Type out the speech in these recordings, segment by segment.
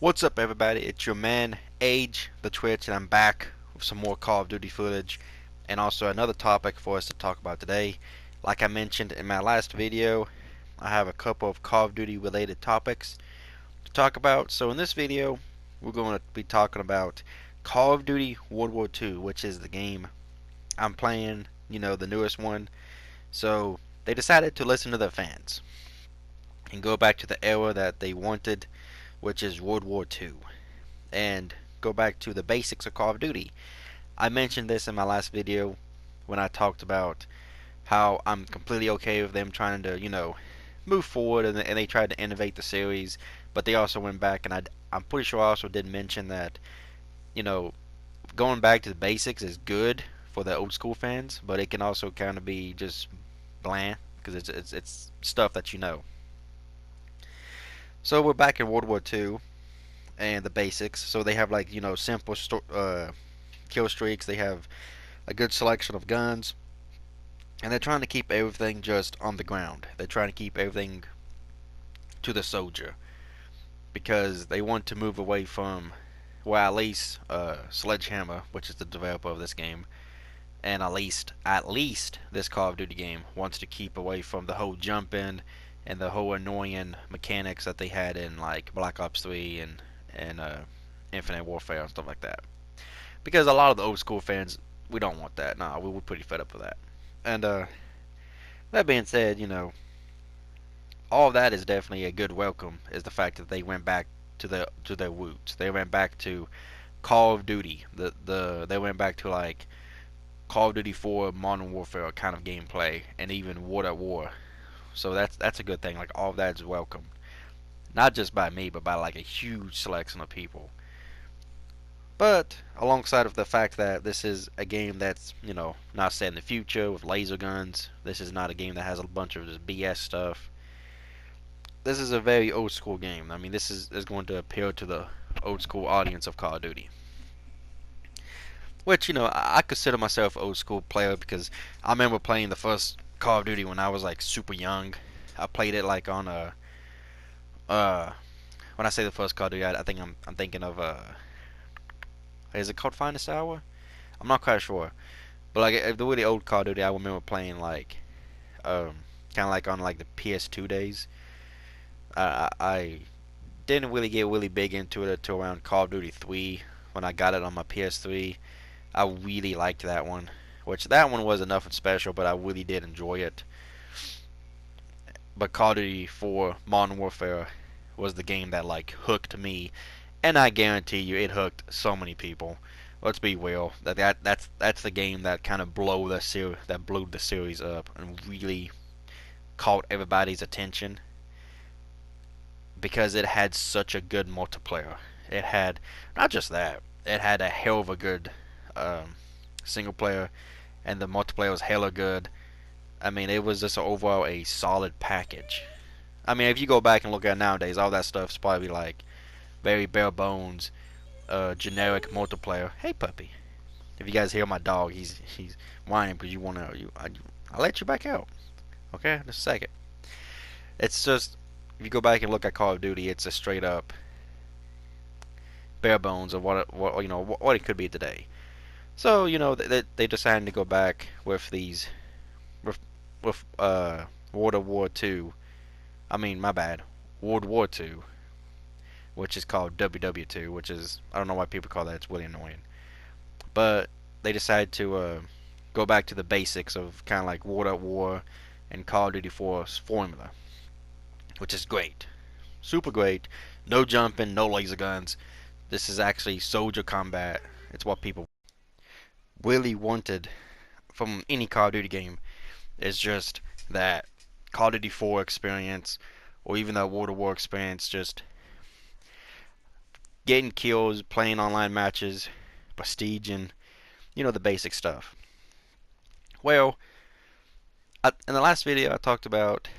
What's up, everybody? It's your man, Age, the Twitch, and I'm back with some more Call of Duty footage and also another topic for us to talk about today. Like I mentioned in my last video, I have a couple of Call of Duty related topics to talk about. So in this video, we're going to be talking about Call of Duty World War II, which is the game I'm playing, the newest one. So they decided to listen to their fans and go back to the era that they wanted, which is World War II, and go back to the basics of Call of Duty. I mentioned this in my last video when I talked about how I'm completely okay with them trying to, move forward, and they tried to innovate the series, but they also went back, and I'm pretty sure I also did mention that, you know, going back to the basics is good for the old school fans, but it can also kind of be just bland because it's stuff that you know. So we're back in World War II and the basics. So they have like simple kill streaks. They have a good selection of guns, and they're trying to keep everything just on the ground. They're trying to keep everything to the soldier because they want to move away from, well, at least Sledgehammer, which is the developer of this game, and at least this Call of Duty game wants to keep away from the whole jumping and the whole annoying mechanics that they had in like Black Ops 3 and Infinite Warfare and stuff like that. Because a lot of the old school fans, we don't want that. Nah, we're pretty fed up with that. And that being said, all of that is definitely a good welcome. Is the fact that they went back to their roots. They went back to Call of Duty. They went back to like Call of Duty 4 Modern Warfare kind of gameplay, and even War at War. So that's a good thing. Like all of that is welcome, not just by me, but by like a huge selection of people. But alongside of the fact that this is a game that's, not set in the future with laser guns, this is not a game that has a bunch of just BS stuff. This is a very old school game. I mean, this is going to appeal to the old school audience of Call of Duty. Which, I consider myself an old school player because I remember playing the first Call of Duty when I was like super young. I played it like on a when I say the first Call of Duty, I think I'm thinking of is it called Finest Hour? I'm not quite sure. But like the really old Call of Duty, I remember playing like um, kind of like on like the PS2 days. I didn't really get really big into it until around Call of Duty 3 when I got it on my PS3. I really liked that one, which that one was enough and special, but I really did enjoy it. But Call of Duty 4 Modern Warfare was the game that like hooked me, and I guarantee you it hooked so many people. Let's be real. That's the game that kind of blew the series up and really caught everybody's attention because it had such a good multiplayer. It had not just that. It had a hell of a good single player, and the multiplayer was hella good. I mean, it was just overall a solid package. I mean, if you go back and look at it nowadays, all that stuff's probably like very bare bones, generic multiplayer. Hey, puppy. If you guys hear my dog, he's whining because I'll let you back out. Okay, just a second. It's just if you go back and look at Call of Duty, it's a straight up bare bones of what it could be today. So they decided to go back with these with World War Two. I mean, my bad, World War Two, which is called WW2, which is I don't know why people call that. It's really annoying. But they decided to go back to the basics of kind of like World at War and Call of Duty 4's formula, which is great, super great. No jumping, no laser guns. This is actually soldier combat. It's what people really wanted from any Call of Duty game. It's just that Call of Duty 4 experience, or even that World of War experience, just getting kills, playing online matches, prestige, and the basic stuff. Well, in the last video I talked about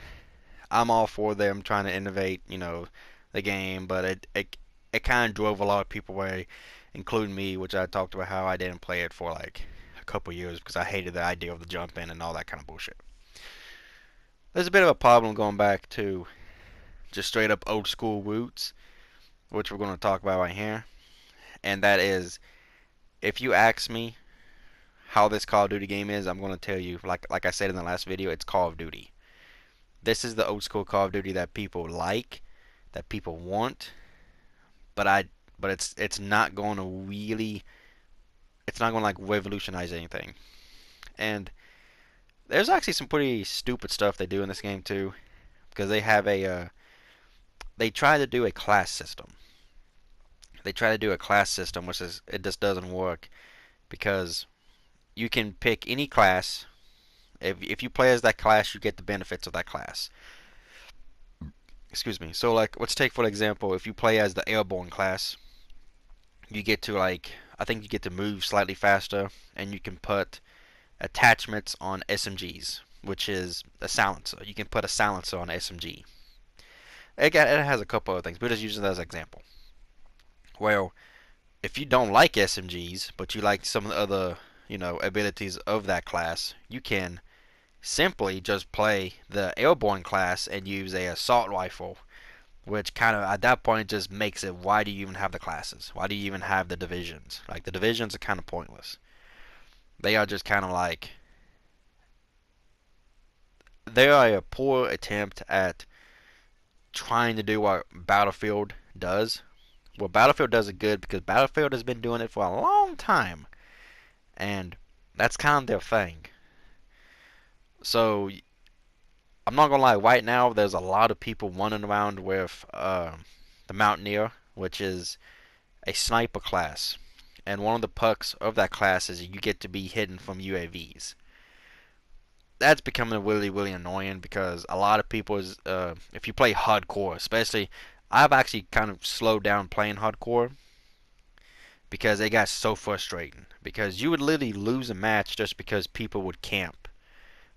I'm all for them trying to innovate, the game, but it kind of drove a lot of people away, including me, which I talked about how I didn't play it for like a couple years because I hated the idea of the jump in and all that kind of bullshit. There's a bit of a problem going back to just straight up old school roots which we're going to talk about right here, and that is if you ask me how this Call of Duty game is, I'm going to tell you, like I said in the last video, it's Call of Duty. This is the old school Call of Duty that people like, that people want, but I but it's not going to really it's not going to like revolutionize anything. And there's actually some pretty stupid stuff they do in this game too, because they try to do a class system. They try to do a class system, which is it just doesn't work because you can pick any class. If you play as that class, you get the benefits of that class. Excuse me. So like, let's take for example, if you play as the airborne class, you get to like I think you get to move slightly faster, and you can put attachments on SMGs, which is a silencer. You can put a silencer on SMG. It has a couple other things, but just use it as an example. Well, if you don't like SMGs, but you like some of the other, abilities of that class, you can simply just play the airborne class and use a assault rifle, which kind of at that point just makes it why do you even have the classes? Why do you even have the divisions? Like the divisions are kind of pointless. They are just kind of like they are a poor attempt at trying to do what Battlefield does. Well, Battlefield does it good because Battlefield has been doing it for a long time, and that's kind of their thing. So I'm not gonna lie. Right now, there's a lot of people running around with the Mountaineer, which is a sniper class, and one of the perks of that class is you get to be hidden from UAVs. That's becoming really, really annoying because a lot of people if you play hardcore, especially, I've actually kind of slowed down playing hardcore because it got so frustrating. Because you would literally lose a match just because people would camp.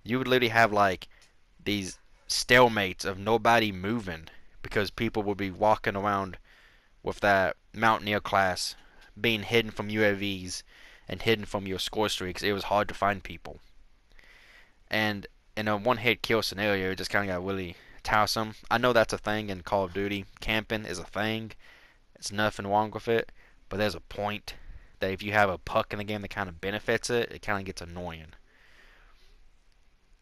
You would literally have like these stalemates of nobody moving because people would be walking around with that Mountaineer class being hidden from UAVs and hidden from your score streaks. It was hard to find people. And in a one hit kill scenario, it just kind of got really tiresome. I know that's a thing in Call of Duty. Camping is a thing. It's nothing wrong with it. But there's a point that if you have a puck in the game that kind of benefits it, it kind of gets annoying.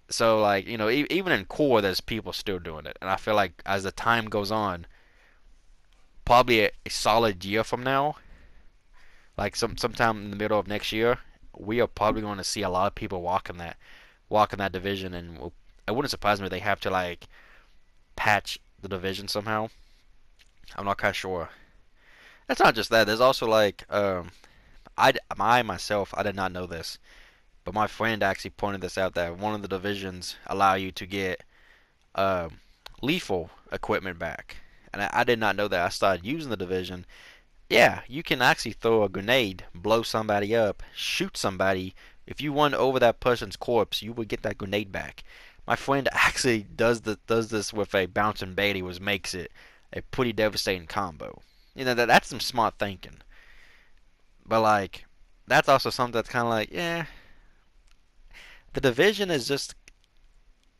So, like, even in core, there's people still doing it. And I feel like as the time goes on, probably a solid year from now, like sometime in the middle of next year, we are probably going to see a lot of people walking that division, and it wouldn't surprise me if they have to like patch the division somehow. I'm not quite sure. It's not just that. There's also like I myself I did not know this, but my friend actually pointed this out that one of the divisions allow you to get uh, lethal equipment back, and I did not know that. I started using the division. Yeah, you can actually throw a grenade, blow somebody up, shoot somebody. If you run over that person's corpse, you will get that grenade back. My friend actually does this with a bouncing Bailey, which makes it a pretty devastating combo. That's some smart thinking. But like, that's also something that's kind of like, yeah, the division is just.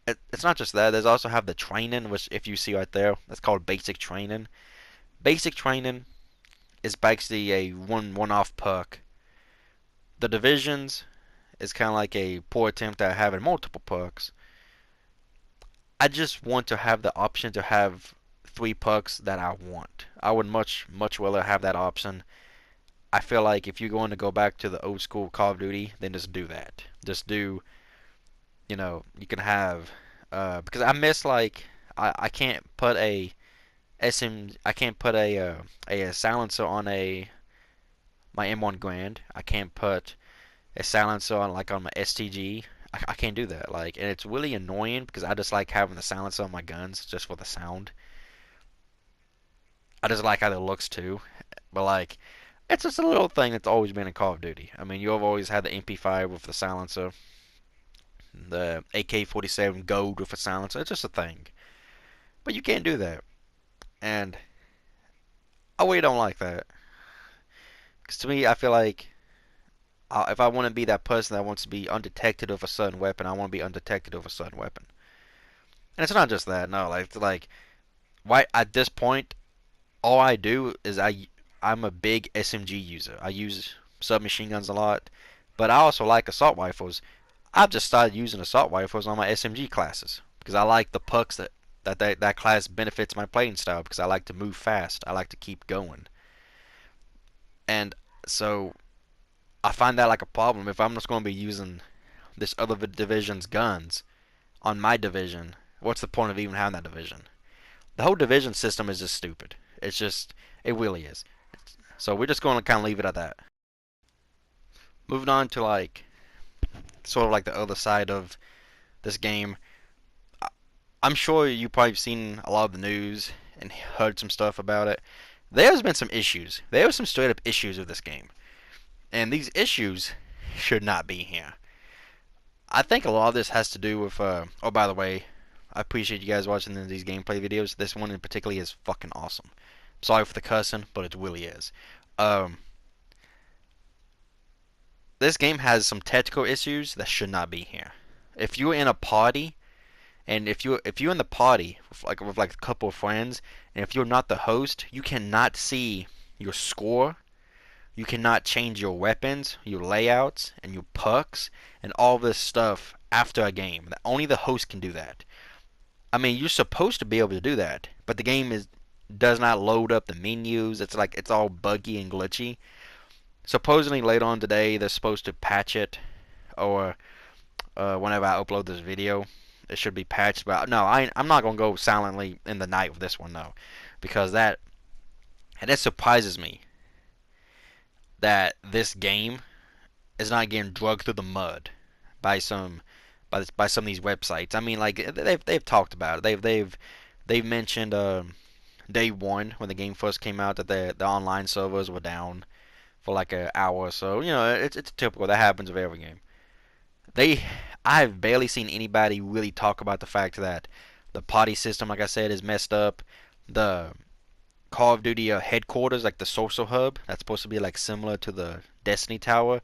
It's not just that. There's also have the training, which if you see right there, that's called basic training. Basic training is basically a one-off perk. The divisions is kind of like a poor attempt at having multiple perks. I just want to have the option to have three perks that I want. I would much rather have that option. I feel like if you're going to go back to the old school Call of Duty, then just do that. Just do, you can have because I miss like I can't put a I can't put a silencer on a my M1 Grand. I can't put a silencer on my STG. I can't do that. Like, and it's really annoying because I just like having the silencer on my guns just for the sound. I just like how it looks too. But like, it's just a little thing that's always been in Call of Duty. I mean, you've always had the MP5 with the silencer, the AK-47 Gold with a silencer. It's just a thing. But you can't do that. And I really don't like that. Because to me, I feel like if I want to be that person that wants to be undetected with a certain weapon, I want to be undetected with a certain weapon. And it's not just that. No, like why at this point, all I do is I'm a big SMG user. I use submachine guns a lot, but I also like assault rifles. I've just started using assault rifles on my SMG classes because I like the pucks that class benefits my playing style because I like to move fast. I like to keep going, and so I find that like a problem if I'm just going to be using this other division's guns on my division. What's the point of even having that division? The whole division system is just stupid. It's just it really is. So we're just going to kind of leave it at that. Moving on to like sort of like the other side of this game. I'm sure you've probably seen a lot of the news and heard some stuff about it. There's been some issues. There are some straight up issues with this game. And these issues should not be here. I think a lot of this has to do with oh, by the way, I appreciate you guys watching these gameplay videos. This one in particular is fucking awesome. Sorry for the cussing, but it really is. Um this game has some technical issues that should not be here. If you're in a party and if you're in the party with like a couple of friends, and if you're not the host, you cannot see your score. You cannot change your weapons, your layouts, and your pucks, and all this stuff after a game. Only the host can do that. I mean, you're supposed to be able to do that, but the game does not load up the menus. It's like it's all buggy and glitchy. Supposedly later on today they're supposed to patch it, or whenever I upload this video, it should be patched. But no, I'm not gonna go silently in the night with this one though, because that surprises me that this game is not getting drugged through the mud by some of these websites. I mean, like they've talked about it. They've mentioned day one when the game first came out that the online servers were down for like an hour or so. You know, it's typical. That happens with every game. They I've barely seen anybody really talk about the fact that the party system, like I said, is messed up. The Call of Duty headquarters, like the social hub, that's supposed to be like similar to the Destiny Tower,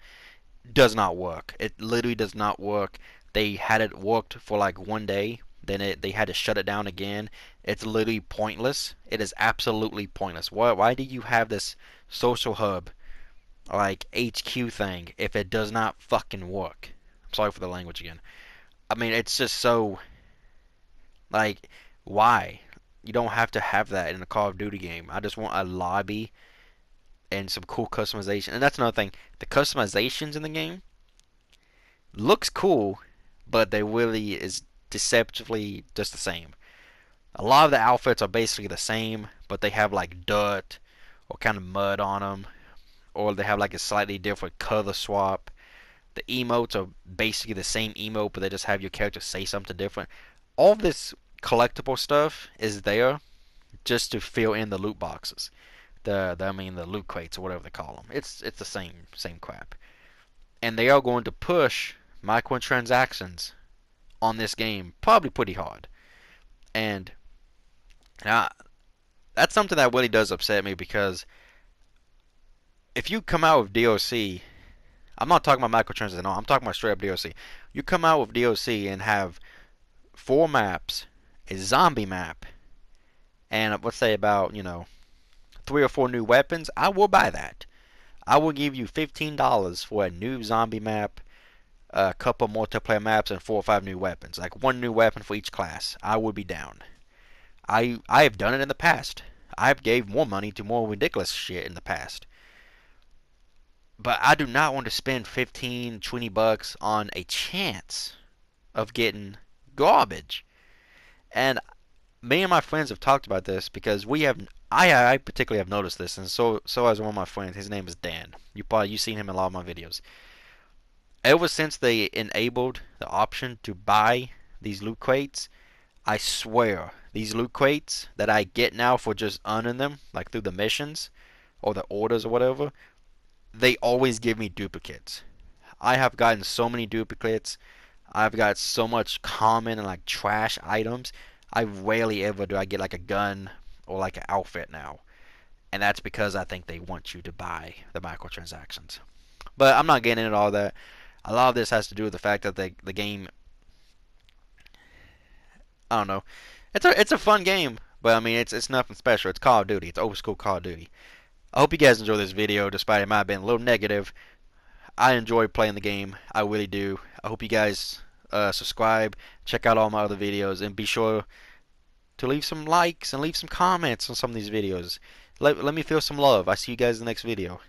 does not work. It literally does not work. They had it worked for like one day, then they had to shut it down again. It's literally pointless. It is absolutely pointless. Why do you have this social hub like HQ thing if it does not fucking work? I'm sorry for the language again. I mean, it's just so like why? You don't have to have that in a Call of Duty game. I just want a lobby and some cool customization. And that's another thing. The customizations in the game looks cool, but they really is deceptively just the same. A lot of the outfits are basically the same, but they have like dirt or kind of mud on them, or they have like a slightly different color swap. The emotes are basically the same emote, but they just have your character say something different. All this collectible stuff is there just to fill in the loot boxes. I mean the loot crates or whatever they call them. It's the same crap. And they are going to push microtransactions on this game probably pretty hard. And uh, that's something that really does upset me because if you come out with DLC, I'm not talking about microtransactions. No, I'm talking about straight up DLC. You come out with DLC and have 4 maps, a zombie map, and let's say about 3 or 4 new weapons. I will buy that. I will give you $15 for a new zombie map, a couple multiplayer maps, and 4 or 5 new weapons. Like one new weapon for each class. I would be down. I have done it in the past. I've gave more money to more ridiculous shit in the past. But I do not want to spend 15, $20 on a chance of getting garbage. And me and my friends have talked about this because I particularly have noticed this, and so has one of my friends. His name is Dan. You've seen him in a lot of my videos. Ever since they enabled the option to buy these loot crates, I swear these loot crates that I get now for just earning them, like through the missions or the orders or whatever, they always give me duplicates. I have gotten so many duplicates. I've got so much common and like trash items. I rarely ever do I get like a gun or like an outfit now. And that's because I think they want you to buy the microtransactions. But I'm not getting into all that. A lot of this has to do with the fact that the game, I don't know. It's a fun game, But I mean, it's nothing special. It's Call of Duty. It's old school Call of Duty. I hope you guys enjoy this video, despite it might have been a little negative. I enjoy playing the game. I really do. I hope you guys subscribe, check out all my other videos, and be sure to leave some likes and leave some comments on some of these videos. Let me feel some love. I see you guys in the next video.